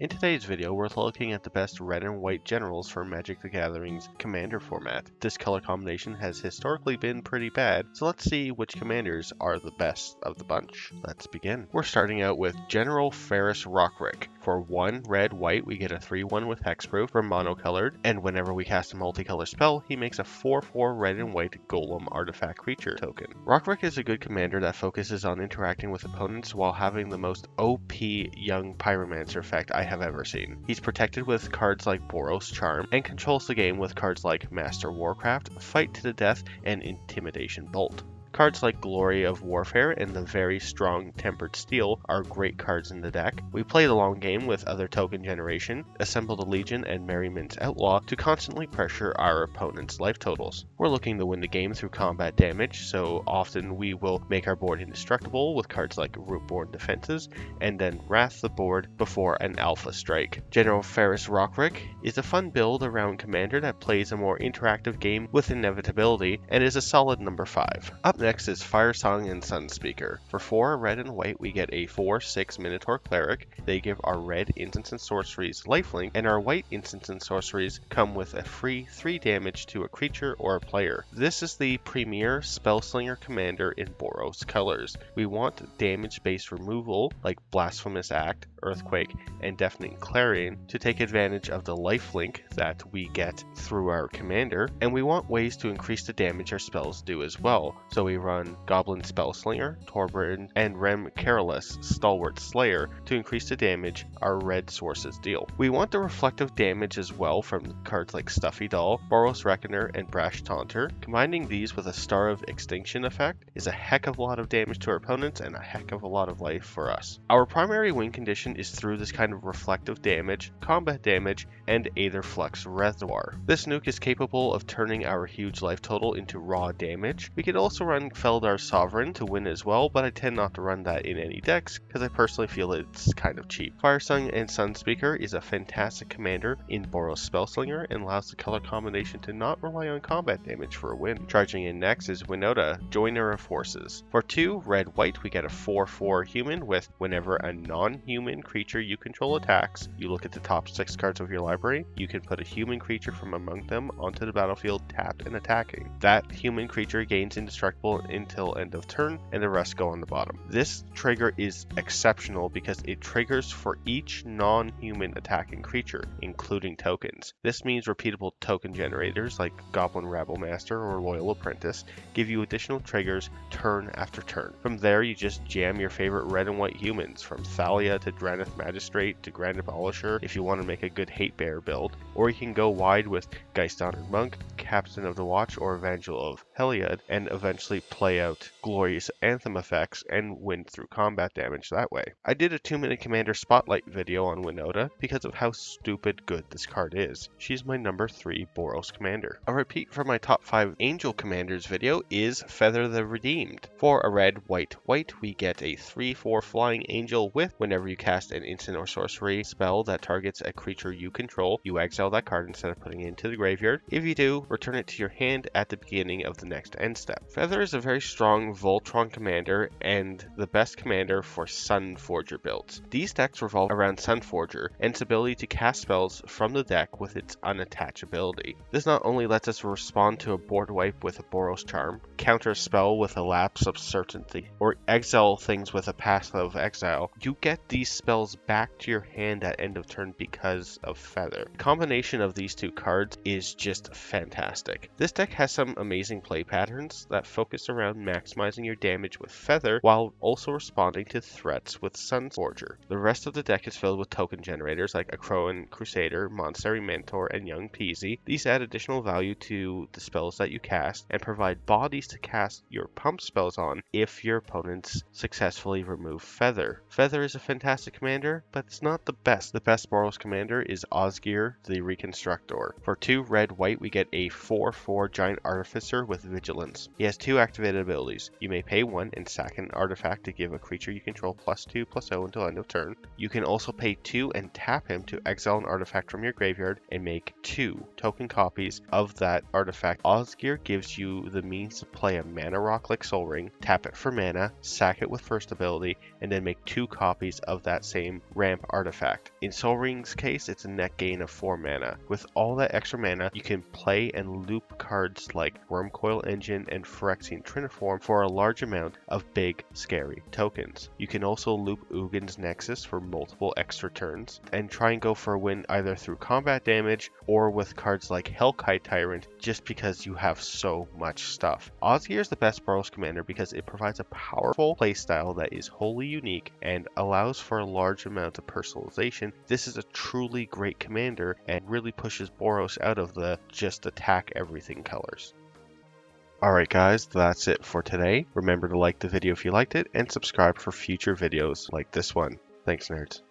In today's video, we're looking at the best red and white generals for Magic the Gathering's commander format. This color combination has historically been pretty bad, so let's see which commanders are the best of the bunch. Let's begin. We're starting out with General Ferrus Rokric. For 1 red-white, we get a 3/1 with hexproof for monocolored, and whenever we cast a multicolor spell, he makes a 4/4 red and white golem artifact creature token. Rokric is a good commander that focuses on interacting with opponents while having the most OP young pyromancer effect I have ever seen. He's protected with cards like Boros Charm, and controls the game with cards like Master Warcraft, Fight to the Death, and Intimidation Bolt. Cards like Glory of Warfare and the very strong Tempered Steel are great cards in the deck. We play the long game with other token generation, assemble the Legion and Merryman's Outlaw to constantly pressure our opponent's life totals. We're looking to win the game through combat damage, so often we will make our board indestructible with cards like Rootborn Defenses, and then wrath the board before an Alpha Strike. General Ferrus Rokric is a fun build around commander that plays a more interactive game with inevitability and is a solid number 5. Up next is Firesong and Sunspeaker. For 4 red and white, we get a 4/6 Minotaur Cleric. They give our red instants and sorceries lifelink, and our white instants and sorceries come with a free 3 damage to a creature or a player. This is the premier Spellslinger commander in Boros colors. We want damage-based removal like Blasphemous Act, Earthquake, and Deafening Clarion to take advantage of the lifelink that we get through our commander, and we want ways to increase the damage our spells do as well. So we run Goblin Spellslinger, Torbern, and Rem Careless Stalwart Slayer to increase the damage our red sources deal. We want the reflective damage as well from cards like Stuffy Doll, Boros Reckoner, and Brash Taunter. Combining these with a Star of Extinction effect is a heck of a lot of damage to our opponents and a heck of a lot of life for us. Our primary win condition is through this kind of reflective damage, combat damage, and Aetherflux Reservoir. This nuke is capable of turning our huge life total into raw damage. We could also run Feldar Sovereign to win as well, but I tend not to run that in any decks because I personally feel it's kind of cheap. Firesong and Sunspeaker is a fantastic commander in Boros Spellslinger and allows the color combination to not rely on combat damage for a win. Charging in next is Winota, Joiner of Forces. For 2 red-white, we get a 4/4 human with whenever a non-human creature you control attacks, you look at the top 6 cards of your library, you can put a human creature from among them onto the battlefield tapped and attacking. That human creature gains indestructible until end of turn, and the rest go on the bottom. This trigger is exceptional because it triggers for each non-human attacking creature, including tokens. This means repeatable token generators like Goblin Rabble Master or Loyal Apprentice give you additional triggers turn after turn. From there, you just jam your favorite red and white humans, from Thalia to Dranith Magistrate to Grand Abolisher if you want to make a good hate bear build, or you can go wide with Geist Honored Monk, Captain of the Watch, or Evangel of Heliod, and eventually play out glorious anthem effects and win through combat damage that way. I did a 2-minute commander spotlight video on Winota because of how stupid good this card is. She's my number 3 Boros commander. A repeat from my top 5 angel commanders video is Feather the Redeemed. For a red-white, we get a 3/4 flying angel with whenever you cast an instant or sorcery spell that targets a creature you control, you exile that card instead of putting it into the graveyard. If you do, return it to your hand at the beginning of the next end step. Feather is a very strong Voltron commander and the best commander for Sunforger builds. These decks revolve around Sunforger and its ability to cast spells from the deck with its unattach ability. This not only lets us respond to a board wipe with a Boros Charm, counter a spell with a Lapse of Certainty, or exile things with a Path of Exile, you get these spells back to your hand at end of turn because of Feather. The combination of these 2 cards is just fantastic. This deck has some amazing play patterns that focus around maximizing your damage with Feather while also responding to threats with Sunforger. The rest of the deck is filled with token generators like Acroan Crusader, Monastery Mentor, and Young Peasy. These add additional value to the spells that you cast and provide bodies to cast your pump spells on if your opponents successfully remove Feather. Feather is a fantastic commander, but it's not the best. The best Boros commander is Osgir, the Reconstructor. For 2 red-white, we get a 4/4 Giant Artificer with Vigilance. He has 2 activated abilities. You may pay 1 and sack an artifact to give a creature you control +2/+0 until end of turn. You can also pay 2 and tap him to exile an artifact from your graveyard and make 2 token copies of that artifact. Osgir gives you the means to play a mana rock like Sol Ring, tap it for mana, sack it with first ability, and then make 2 copies of that same ramp artifact. In Sol Ring's case, it's a net gain of 4 mana. With all that extra mana, you can play and loop cards like Wormcoil Engine and Phyrexian Triniform for a large amount of big, scary tokens. You can also loop Ugin's Nexus for multiple extra turns, and try and go for a win either through combat damage or with cards like Hellkite Tyrant, just because you have so much stuff. Osgir is the best Boros commander because it provides a powerful playstyle that is wholly unique and allows for a large amount of personalization. This is a truly great commander and really pushes Boros out of the just attack everything colors. Alright guys, that's it for today. Remember to like the video if you liked it and subscribe for future videos like this one. Thanks nerds.